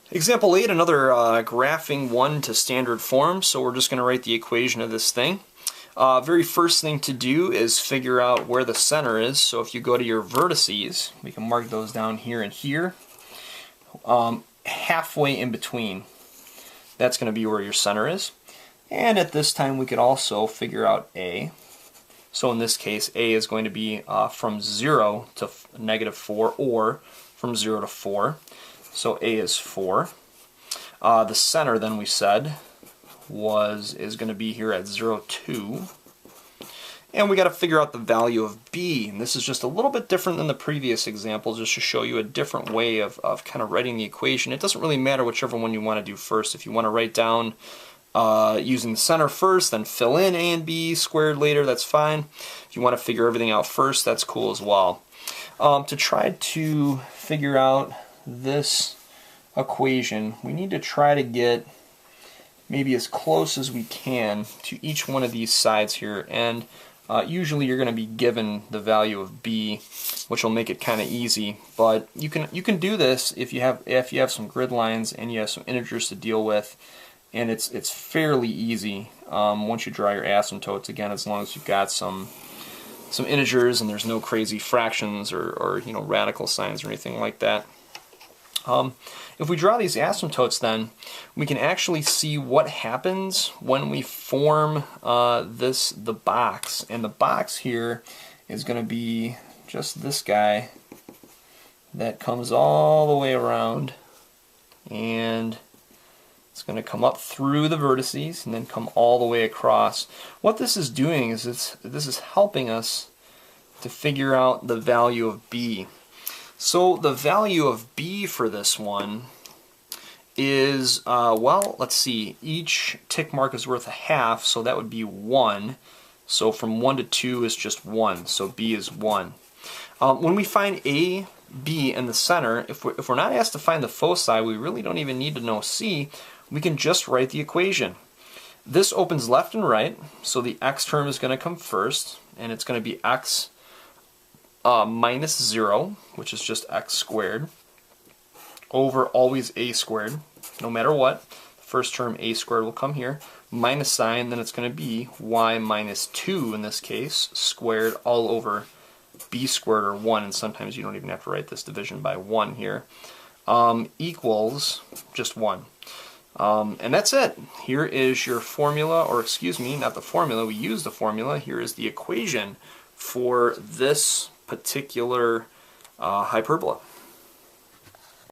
Example 8, another graphing one to standard form, so we're just going to write the equation of this thing. Very first thing to do is figure out where the center is, so if you go to your vertices, we can mark those down here and here, halfway in between. That's going to be where your center is. And at this time we could also figure out A. So in this case A is going to be from 0 to -4 or from 0 to 4. So A is 4. The center, then we said, is going to be here at 0, 2. And we got to figure out the value of B. And this is just a little bit different than the previous example, just to show you a different way of kind of writing the equation. It doesn't really matter whichever one you want to do first. If you want to write down using the center first, then fill in A and B squared later, that's fine. If you want to figure everything out first, that's cool as well. To try to figure out this equation, we need to try to get maybe as close as we can to each one of these sides here, and usually you're going to be given the value of B, which will make it kind of easy. But you can do this if you have some grid lines and you have some integers to deal with, and it's fairly easy once you draw your asymptotes. Again, as long as you've got some integers and there's no crazy fractions or radical signs or anything like that. If we draw these asymptotes, then we can actually see what happens when we form the box. And the box here is going to be just this guy that comes all the way around, and it's going to come up through the vertices and then come all the way across. What this is doing is this is helping us to figure out the value of B. So the value of B for this one is, well, let's see, each tick mark is worth a half, so that would be 1. So from 1 to 2 is just 1, so B is 1. When we find A, B, and the center, if we're not asked to find the foci, we really don't even need to know C. We can just write the equation. This opens left and right, so the x term is going to come first, and it's going to be x minus 0, which is just x squared, over always a squared, no matter what. First term a squared will come here, minus sign, then it's going to be y minus 2 in this case, squared all over b squared, or 1, and sometimes you don't even have to write this division by 1 here, equals just 1. And that's it. Here is your formula, or excuse me, not the formula, we use the formula. Here is the equation for this particular hyperbola.